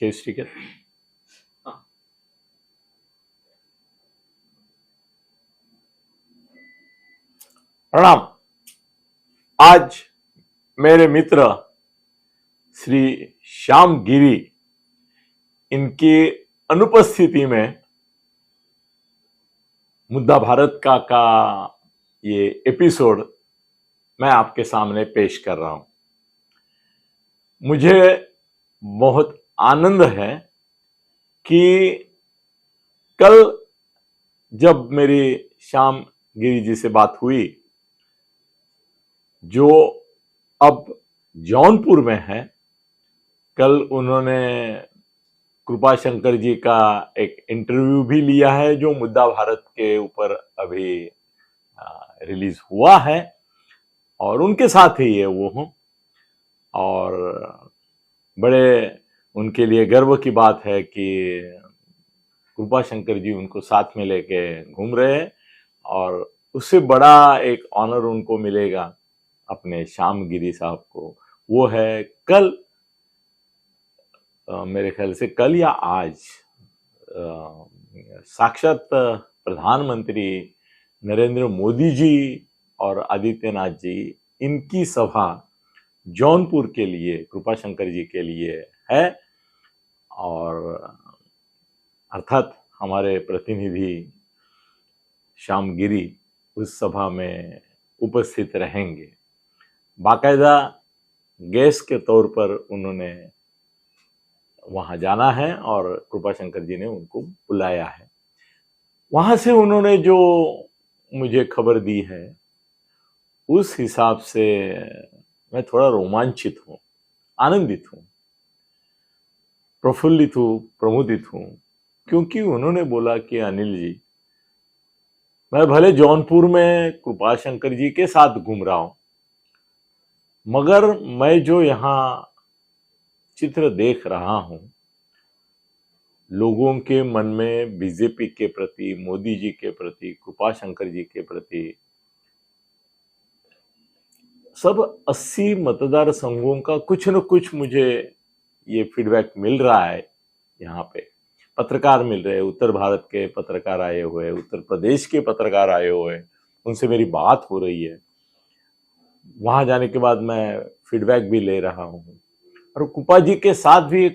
Case ticket. प्रणाम। आज मेरे मित्र श्री श्याम गिरी, इनकी अनुपस्थिति में मुद्दा भारत का ये एपिसोड मैं आपके सामने पेश कर रहा हूं। मुझे बहुत आनंद है कि कल जब मेरी श्याम गिरी जी से बात हुई, जो अब जौनपुर में है, कल उन्होंने कृपा शंकर जी का एक इंटरव्यू भी लिया है जो मुद्दा भारत के ऊपर अभी रिलीज हुआ है, और उनके साथ ही ये वो हूं। और बड़े उनके लिए गर्व की बात है कि कृपा शंकर जी उनको साथ में लेके घूम रहे हैं, और उससे बड़ा एक ऑनर उनको मिलेगा अपने श्याम गिरी साहब को, वो है कल, मेरे ख्याल से कल या आज, साक्षात प्रधानमंत्री नरेंद्र मोदी जी और आदित्यनाथ जी, इनकी सभा जौनपुर के लिए, कृपा शंकर जी के लिए है। और अर्थात हमारे प्रतिनिधि श्याम गिरी उस सभा में उपस्थित रहेंगे। बाकायदा गेस्ट के तौर पर उन्होंने वहां जाना है और कृपा शंकर जी ने उनको बुलाया है। वहां से उन्होंने जो मुझे खबर दी है, उस हिसाब से मैं थोड़ा रोमांचित हूं, आनंदित हूं, प्रफुल्लित हूं, प्रमुदित हूं, क्योंकि उन्होंने बोला कि अनिल जी, मैं भले जौनपुर में कृपा शंकर जी के साथ घूम रहा हूं, मगर मैं जो यहां चित्र देख रहा हूं, लोगों के मन में बीजेपी के प्रति, मोदी जी के प्रति, कृपा शंकर जी के प्रति सब 80 मतदार संघों का कुछ न कुछ मुझे ये फीडबैक मिल रहा है। यहाँ पे पत्रकार मिल रहे हैं, उत्तर भारत के पत्रकार आए हुए, उत्तर प्रदेश के पत्रकार आए हुए, उनसे मेरी बात हो रही है। वहां जाने के बाद मैं फीडबैक भी ले रहा हूं, और कृपा जी के साथ भी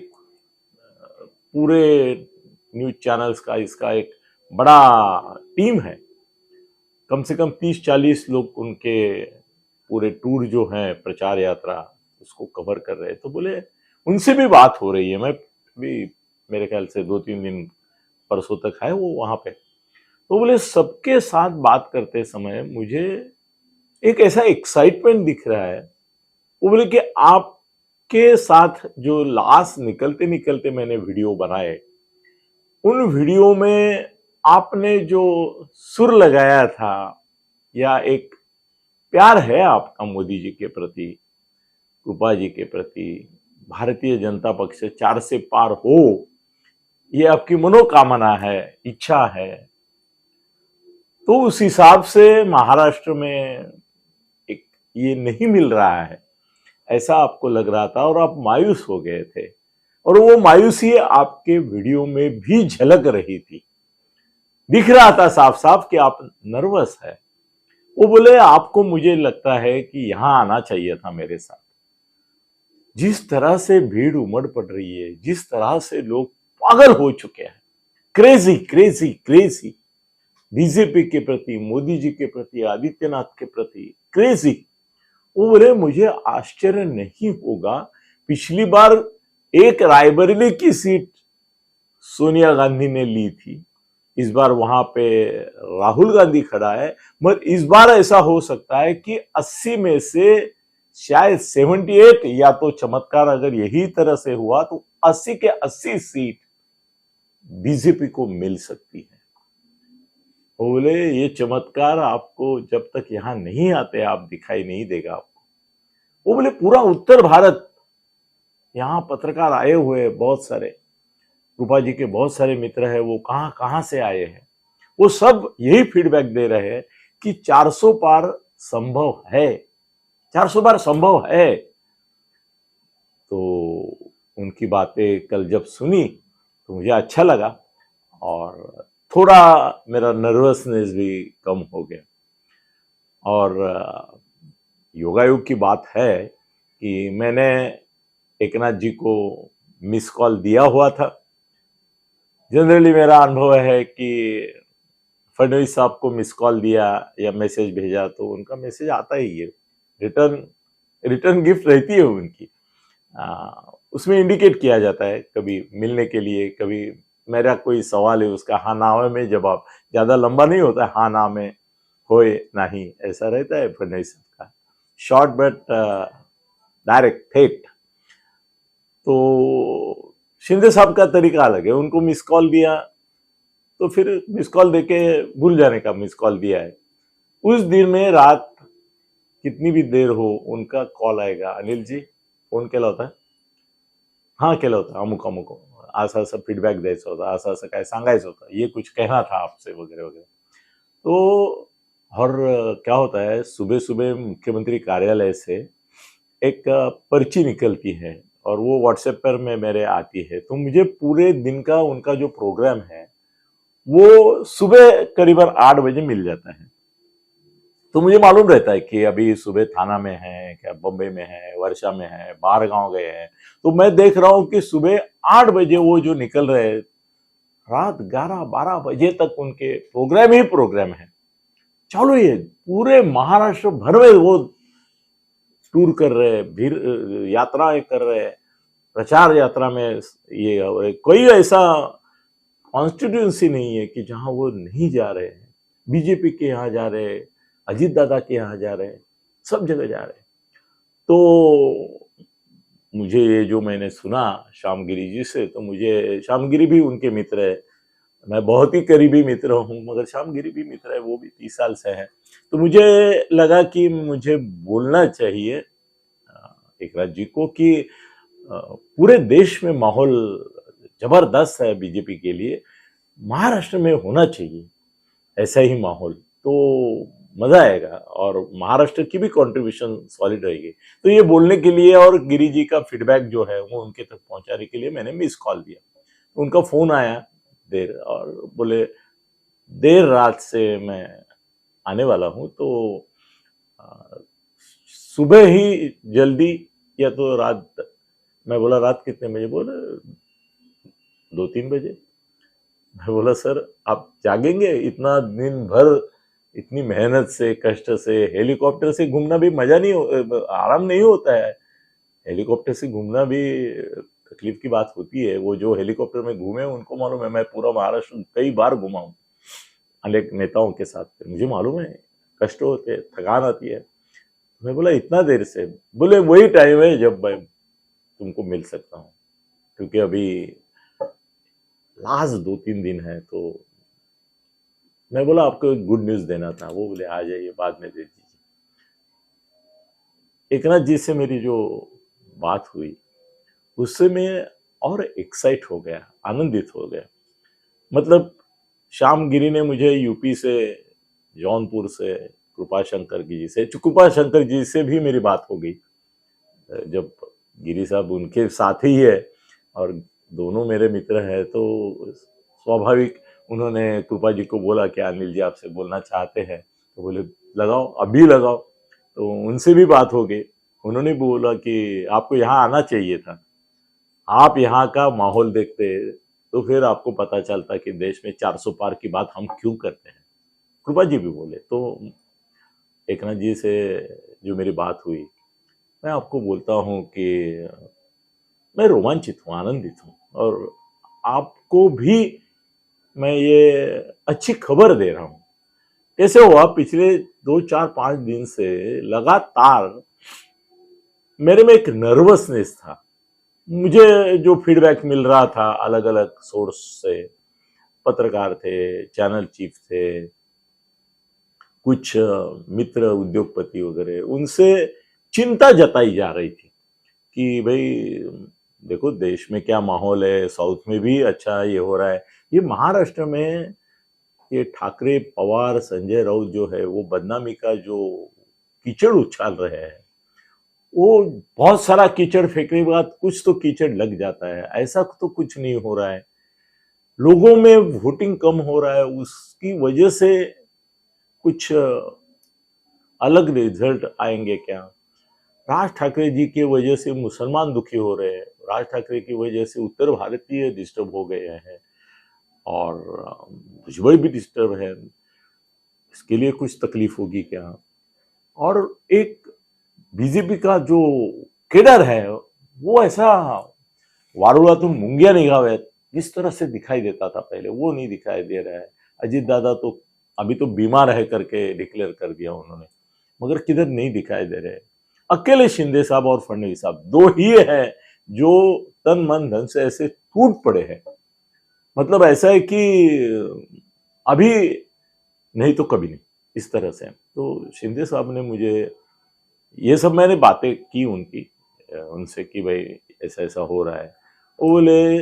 पूरे न्यूज चैनल्स का इसका एक बड़ा टीम है, कम से कम 30-40 लोग उनके पूरे टूर जो है, प्रचार यात्रा, उसको कवर कर रहे हैं। तो बोले उनसे भी बात हो रही है। मैं भी मेरे ख्याल से 2-3 दिन परसों तक है वो वहां पे। तो बोले सबके साथ बात करते समय मुझे एक ऐसा एक्साइटमेंट दिख रहा है। वो बोले कि आपके साथ जो लास्ट निकलते निकलते मैंने वीडियो बनाए, उन वीडियो में आपने जो सुर लगाया था, या एक प्यार है आपका मोदी जी के प्रति, कृपा जी के प्रति, भारतीय जनता पक्ष 4 से पार हो, ये आपकी मनोकामना है, इच्छा है। तो उस हिसाब से महाराष्ट्र में एक ये नहीं मिल रहा है, ऐसा आपको लग रहा था, और आप मायूस हो गए थे, और वो मायूसी आपके वीडियो में भी झलक रही थी। दिख रहा था साफ साफ कि आप नर्वस है। वो बोले आपको, मुझे लगता है कि यहां आना चाहिए था मेरे साथ। जिस तरह से भीड़ उमड़ पड़ रही है, जिस तरह से लोग पागल हो चुके हैं, क्रेजी क्रेजी क्रेजी, बीजेपी के प्रति, मोदी जी के प्रति, आदित्यनाथ के प्रति क्रेजी। वो बोले मुझे आश्चर्य नहीं होगा, पिछली बार एक रायबरेली की सीट सोनिया गांधी ने ली थी, इस बार वहां पे राहुल गांधी खड़ा है, मगर इस बार ऐसा हो सकता है कि 80 में से शायद 78, या तो चमत्कार अगर यही तरह से हुआ तो 80 के 80 सीट बीजेपी को मिल सकती है। बोले ये चमत्कार आपको जब तक यहां नहीं आते आप दिखाई नहीं देगा आपको। वो बोले पूरा उत्तर भारत, यहां पत्रकार आए हुए बहुत सारे, कृपा जी के बहुत सारे मित्र हैं, वो कहां कहां से आए हैं, वो सब यही फीडबैक दे रहे हैं कि 400 पार संभव है, 400 बार संभव है। तो उनकी बातें कल जब सुनी तो मुझे अच्छा लगा और थोड़ा मेरा नर्वसनेस भी कम हो गया। और योगायोग की बात है कि मैंने एकनाथ जी को मिस कॉल दिया हुआ था। जनरली मेरा अनुभव है कि फडणवीस साहब को मिस कॉल दिया या मैसेज भेजा तो उनका मैसेज आता ही है, रिटर्न रिटर्न गिफ्ट रहती है उनकी। उसमें इंडिकेट किया जाता है कभी मिलने के लिए, कभी मेरा कोई सवाल है उसका हाँ ना में जवाब, ज्यादा लंबा नहीं होता है, हाँ ना में होए नहीं, ऐसा रहता है फडणवीस साहब का, शॉर्ट बट डायरेक्ट ठेठ। तो शिंदे साहब का तरीका अलग है, उनको मिस कॉल दिया तो फिर मिस कॉल देके भूल जाने का मिस कॉल दिया है। उस दिन में रात कितनी भी देर हो उनका कॉल आएगा, अनिल जी फोन केला होता, हाँ केला होता, अमुक अमुक असं असं फीडबॅक द्यायचा होता, असं असं काय सांगायचं होता, ये कुछ कहना था आपसे वगैरह वगैरह। तो और क्या होता है, सुबह सुबह मुख्यमंत्री कार्यालय से एक पर्ची निकलती है और वो व्हाट्सएप पर में मेरे आती है, तो मुझे पूरे दिन का उनका जो प्रोग्राम है वो सुबह करीबन 8 बजे मिल जाता है। तो मुझे मालूम रहता है कि अभी सुबह थाना में है, क्या बम्बई में है, वर्षा में है, बाहर गांव गए हैं। तो मैं देख रहा हूं कि सुबह 8 बजे वो जो निकल रहे, रात 11-12 बजे तक उनके प्रोग्राम ही प्रोग्राम है चालू ही है। पूरे महाराष्ट्र भर में वो टूर कर रहे, भीड़ यात्राएं कर रहे, प्रचार यात्रा में ये हो रहे। कोई ऐसा कॉन्स्टिट्यूंसी नहीं है कि जहां वो नहीं जा रहे हैं। बीजेपी के यहाँ जा रहे, अजीत दादा के यहाँ जा रहे, सब जगह जा रहे। तो मुझे ये जो मैंने सुना श्यामगिरी जी से, तो मुझे, श्यामगिरी भी उनके मित्र है, मैं बहुत ही करीबी मित्र हूँ, मगर श्यामगिरी भी मित्र है, वो भी 30 साल से है। तो मुझे लगा कि मुझे बोलना चाहिए एकनाथ जी को कि पूरे देश में माहौल जबरदस्त है बीजेपी के लिए, महाराष्ट्र में होना चाहिए ऐसा ही माहौल, तो मजा आएगा और महाराष्ट्र की भी कंट्रीब्यूशन सॉलिड रहेगी। तो ये बोलने के लिए और गिरी जी का फीडबैक जो है वो उनके तक पहुंचाने के लिए मैंने मिस कॉल दिया। उनका फोन आया देर, और बोले देर रात से मैं आने वाला हूं, तो सुबह ही जल्दी या तो रात। मैं बोला रात कितने बजे? बोले 2-3 बजे। मैं बोला सर आप जागेंगे? इतना दिन भर इतनी मेहनत से, कष्ट से, हेलीकॉप्टर से घूमना भी मजा नहीं आराम नहीं होता है। हेलीकॉप्टर से घूमना भी तकलीफ की बात होती है। वो जो हेलीकॉप्टर में घूमे उनको मालूम है, मैं पूरा महाराष्ट्र कई बार घुमा हूँ अनेक नेताओं के साथ, मुझे मालूम है कष्ट होते हैं, थकान आती है। मैं बोला इतना देर से? बोले वही टाइम है जब मैं तुमको मिल सकता हूँ, क्योंकि अभी लास्ट 2-3 दिन है। तो मैं बोला आपको एक गुड न्यूज देना था। वो बोले आ जाइए, बाद में दे दीजिए। एकनाथ जी से मेरी जो बात हुई उससे मैं और एक्साइट हो गया, आनंदित हो गया। मतलब श्यामगिरी ने मुझे यूपी से, जौनपुर से, कृपा शंकर जी से, कृपा शंकर जी से भी मेरी बात हो गई, जब गिरी साहब उनके साथ ही है और दोनों मेरे मित्र हैं, तो स्वाभाविक उन्होंने कृपा जी को बोला कि अनिल जी आपसे बोलना चाहते हैं। तो बोले लगाओ, अभी लगाओ। तो उनसे भी बात हो गई। उन्होंने बोला कि आपको यहाँ आना चाहिए था, आप यहाँ का माहौल देखते तो फिर आपको पता चलता कि देश में 400 पार की बात हम क्यों करते हैं। कृपा जी भी बोले। तो एकनाथ जी से जो मेरी बात हुई, मैं आपको बोलता हूँ कि मैं रोमांचित हूँ, आनंदित हूँ। और आपको भी मैं ये अच्छी खबर दे रहा हूँ। कैसे हुआ, पिछले 2-4-5 दिन से लगातार मेरे में एक नर्वसनेस था। मुझे जो फीडबैक मिल रहा था अलग अलग सोर्स से, पत्रकार थे, चैनल चीफ थे, कुछ मित्र उद्योगपति वगैरह, उनसे चिंता जताई जा रही थी कि भाई देखो देश में क्या माहौल है, साउथ में भी अच्छा ये हो रहा है, ये महाराष्ट्र में ये ठाकरे, पवार, संजय राउत जो है वो बदनामी का जो कीचड़ उछाल रहे हैं, वो बहुत सारा कीचड़ फेंकने के बाद कुछ तो कीचड़ लग जाता है, ऐसा तो कुछ नहीं हो रहा है। लोगों में वोटिंग कम हो रहा है, उसकी वजह से कुछ अलग रिजल्ट आएंगे क्या? राज ठाकरे जी की वजह से मुसलमान दुखी हो रहे हैं, राज ठाकरे की वजह से उत्तर भारतीय डिस्टर्ब हो गए हैं और भुजबल भी डिस्टर्ब है, इसके लिए कुछ तकलीफ होगी क्या? और एक बीजेपी का जो केडर है वो ऐसा वारुलातून मुंगिया निघाव्यात जिस तरह से दिखाई देता था पहले, वो नहीं दिखाई दे रहा है। अजीत दादा तो अभी तो बीमार है करके डिक्लेयर कर दिया उन्होंने, मगर किधर नहीं दिखाई दे रहे। अकेले शिंदे साहब और फडणवीस साहब दो ही है जो तन मन धन से ऐसे टूट पड़े हैं। मतलब ऐसा है कि अभी नहीं तो कभी नहीं, इस तरह से। तो शिंदे साहब ने मुझे ये सब, मैंने बातें की उनसे कि भाई ऐसा ऐसा हो रहा है। वो बोले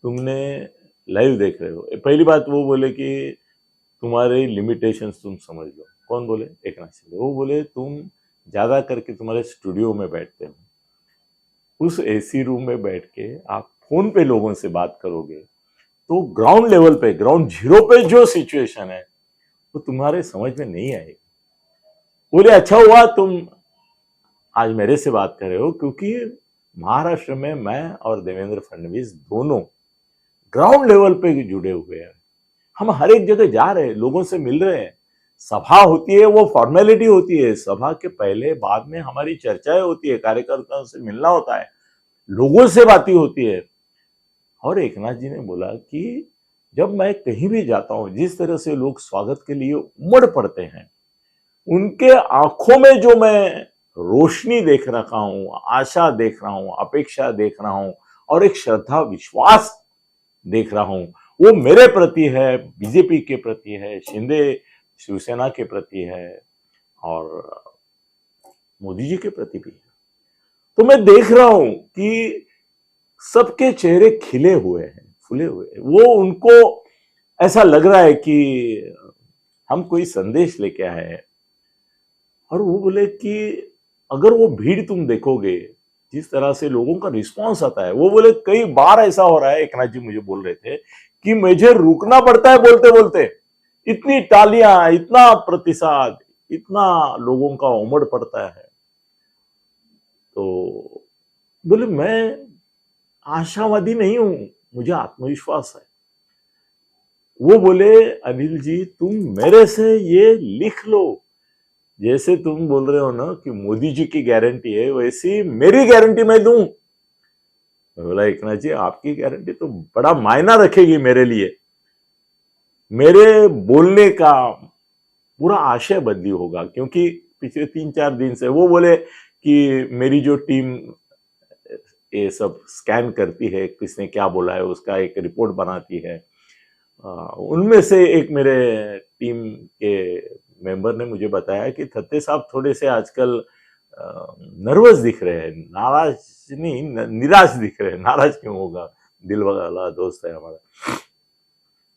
तुमने लाइव देख रहे हो, पहली बात वो बोले कि तुम्हारे लिमिटेशंस तुम समझ लो। कौन बोले? एक नाथ शिंदे। वो बोले तुम ज्यादा करके तुम्हारे स्टूडियो में बैठते हो, उस एसी रूम में बैठ के आप फोन पे लोगों से बात करोगे तो ग्राउंड लेवल पे, ग्राउंड जीरो पे जो सिचुएशन है वो तुम्हारे समझ में नहीं आएगी। बोले अच्छा हुआ तुम आज मेरे से बात कर रहे हो, क्योंकि महाराष्ट्र में मैं और देवेंद्र फडणवीस दोनों ग्राउंड लेवल पे जुड़े हुए हैं। हम हर एक जगह जा रहे हैं, लोगों से मिल रहे हैं। सभा होती है वो फॉर्मेलिटी होती है, सभा के पहले बाद में हमारी चर्चाएं होती है, कार्यकर्ताओं से मिलना होता है, लोगों से बातें होती है। और एकनाथ जी ने बोला कि जब मैं कहीं भी जाता हूं, जिस तरह से लोग स्वागत के लिए उमड़ पड़ते हैं, उनके आंखों में जो मैं रोशनी देख रखा हूं, आशा देख रहा हूं, अपेक्षा देख रहा हूं और एक श्रद्धा विश्वास देख रहा हूं, वो मेरे प्रति है, बीजेपी के प्रति है, शिंदे शिवसेना के प्रति है और मोदी जी के प्रति भी है। तो मैं देख रहा हूं कि सबके चेहरे खिले हुए हैं, फुले हुए हैं। वो उनको ऐसा लग रहा है कि हम कोई संदेश लेके आए हैं। और वो बोले कि अगर वो भीड़ तुम देखोगे, जिस तरह से लोगों का रिस्पांस आता है, वो बोले कई बार ऐसा हो रहा है, एकनाथ जी मुझे बोल रहे थे कि मुझे रुकना पड़ता है बोलते बोलते, इतनी तालियां, इतना प्रतिसाद, इतना लोगों का उमड़ पड़ता है। तो बोले मैं आशावादी नहीं हूं, मुझे आत्मविश्वास है। वो बोले अनिल जी तुम मेरे से ये लिख लो, जैसे तुम बोल रहे हो ना कि मोदी जी की गारंटी है, वैसी मेरी गारंटी मैं दूं। मैं बोला एकनाथ जी आपकी गारंटी तो बड़ा मायना रखेगी मेरे लिए, मेरे बोलने का पूरा आशय बदली होगा। क्योंकि पिछले 3-4 दिन से वो बोले कि मेरी जो टीम ये सब स्कैन करती है, किसने क्या बोला है उसका एक रिपोर्ट बनाती है, उनमें से एक मेरे टीम के मेंबर ने मुझे बताया कि थत्ते साहब थोड़े से आजकल नर्वस दिख रहे हैं, नाराज नहीं, निराश दिख रहे हैं। नाराज क्यों होगा, दिल वाला दोस्त है हमारा।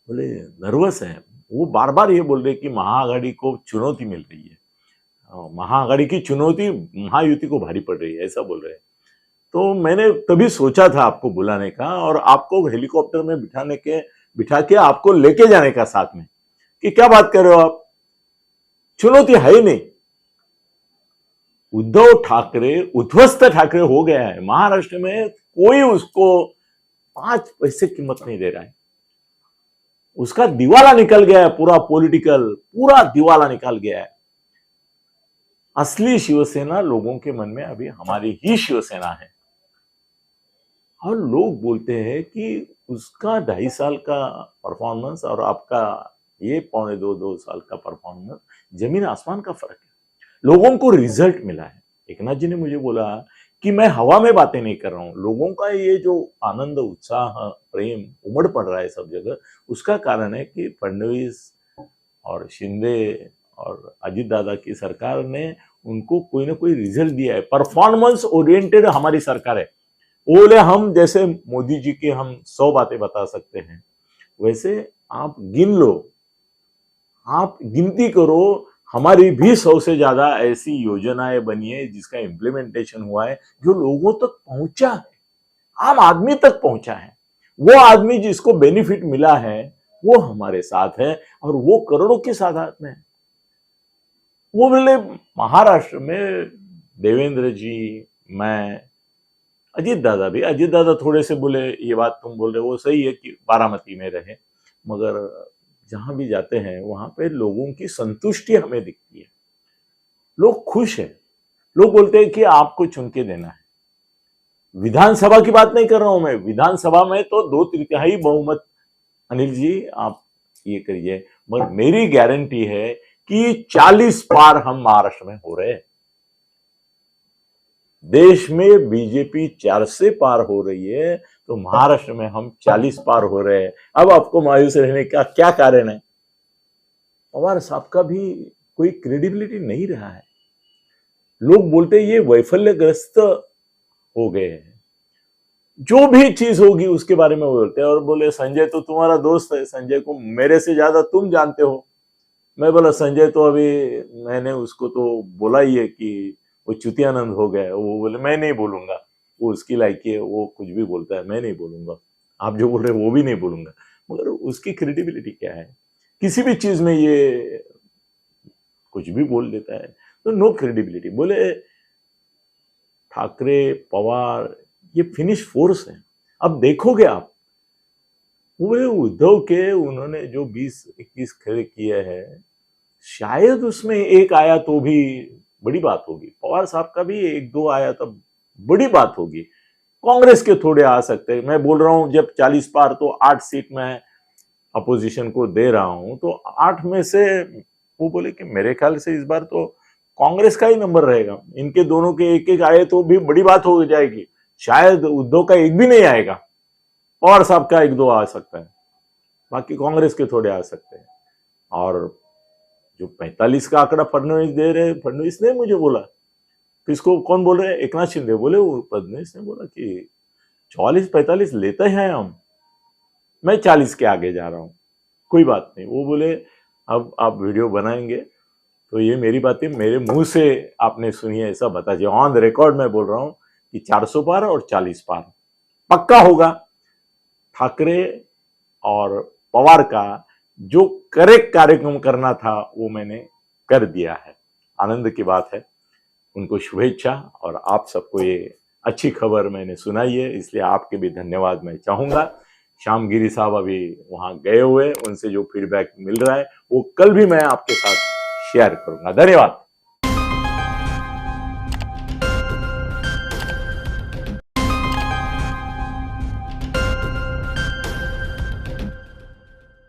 बोले नर्वस है, वो बार बार ये बोल रहे कि महाआघाड़ी को चुनौती मिल रही है, महाआघाड़ी की चुनौती महायुति को भारी पड़ रही है, ऐसा बोल रहे हैं। तो मैंने तभी सोचा था आपको बुलाने का और आपको हेलीकॉप्टर में बिठा के आपको लेके जाने का साथ में, कि क्या बात कर रहे हो आप, चुनौती है ही नहीं। उद्धव ठाकरे उध्वस्त ठाकरे हो गया है, महाराष्ट्र में कोई उसको 5 पैसे कीमत नहीं दे रहा है, उसका दिवाला निकल गया है, पूरा दिवाला निकल गया है। असली शिवसेना लोगों के मन में अभी हमारी ही शिवसेना है। और लोग बोलते हैं कि उसका 2.5 साल का परफॉर्मेंस और आपका ये 1.25-2 साल का परफॉर्मेंस, जमीन आसमान का फर्क है। लोगों को रिजल्ट मिला है। एकनाथ जी ने मुझे बोला कि मैं हवा में बातें नहीं कर रहा हूं, लोगों का ये जो आनंद, उत्साह, प्रेम उमड़ पड़ रहा है सब जगह, उसका कारण है कि फडणवीस और शिंदे और अजीत दादा की सरकार ने उनको कोई ना कोई रिजल्ट दिया है। परफॉर्मेंस ओरिएंटेड हमारी सरकार है। बोले हम जैसे मोदी जी की हम 100 बातें बता सकते हैं, वैसे आप गिन लो, आप गिनती करो, हमारी भी 100 से ज्यादा ऐसी योजनाएं बनी है जिसका इम्प्लीमेंटेशन हुआ है, जो लोगों तक पहुंचा है, आम आदमी तक पहुंचा है। वो आदमी जिसको बेनिफिट मिला है वो हमारे साथ है, और वो करोड़ों के साथ में है। वो बोले महाराष्ट्र में देवेंद्र जी, मैं, अजीत दादा भी, अजीत दादा थोड़े से बोले ये बात तुम बोल रहे हो वो सही है कि बारामती में रहे, मगर जहां भी जाते हैं वहां पे लोगों की संतुष्टि हमें दिखती है, लोग खुश है। लोग बोलते हैं कि आपको चुन के देना है। विधानसभा की बात नहीं कर रहा हूं मैं, विधानसभा में तो 2/3 बहुमत, अनिल जी आप ये करिए, मगर मेरी गारंटी है कि 40 पार हम महाराष्ट्र में हो रहे हैं। देश में बीजेपी 4 से पार हो रही है, तो महाराष्ट्र में हम 40 पार हो रहे हैं। अब आपको मायूस रहने का क्या कारण है? पवार साहब का भी कोई क्रेडिबिलिटी नहीं रहा है। लोग बोलते ये वैफल्यग्रस्त हो गए हैं, जो भी चीज होगी उसके बारे में बोलते हैं, और बोले संजय तो तुम्हारा दोस्त है, संजय को मेरे से ज्यादा तुम जानते हो। मैं बोला संजय तो अभी, मैंने उसको तो बोला ही है कि वो च्युतियानंद हो गया। वो बोले मैं नहीं बोलूंगा, वो उसकी लायकी है, वो कुछ भी बोलता है, मैं नहीं बोलूंगा, आप जो बोल रहे हो वो भी नहीं बोलूंगा। मगर उसकी क्रेडिबिलिटी क्या है? किसी भी चीज में ये कुछ भी बोल देता है, तो नो क्रेडिबिलिटी। बोले ठाकरे, पवार ये फिनिश फोर्स है। अब देखोगे आप, वो उद्धव के उन्होंने जो 20-21 खड़े किए हैं, शायद उसमें एक आया तो भी बड़ी बात होगी। पवार साहब का भी 1-2 आया तब बड़ी बात होगी। कांग्रेस के थोड़े आ सकते हैं। मैं बोल रहा हूं जब 40 पार, तो 8 सीट में अपोजिशन को दे रहा हूं, तो 8 में से वो बोले कि मेरे ख्याल से इस बार तो कांग्रेस का ही नंबर रहेगा। इनके दोनों के एक-एक आए तो भी बड़ी बात हो जाएगी। शायद उद्धव का एक भी नहीं आएगा, पवार साहब का 1-2 आ सकता है, बाकी कांग्रेस के थोड़े आ सकते हैं। और जो 45 का आंकड़ा फडणवीस दे रहे, फडणवीस ने मुझे बोला, किसको, कौन बोल रहे हैं? एकनाथ शिंदे बोले, वो फडणवीस ने बोला कि 44-45 लेते हैं हम, मैं 40 के आगे जा रहा हूं, कोई बात नहीं। वो बोले अब आप वीडियो बनाएंगे तो ये मेरी बातें मेरे मुंह से आपने सुनी है ऐसा बता दिया, ऑन द रिकॉर्ड मैं बोल रहा हूं कि 400 पार और 40 पार पक्का होगा। ठाकरे और पवार का जो करेक्ट कार्यक्रम करना था वो मैंने कर दिया है। आनंद की बात है, उनको शुभेच्छा, और आप सबको ये अच्छी खबर मैंने सुनाई है, इसलिए आपके भी धन्यवाद मैं चाहूंगा। श्याम गिरी साहब अभी वहां गए हुए, उनसे जो फीडबैक मिल रहा है वो कल भी मैं आपके साथ शेयर करूंगा। धन्यवाद।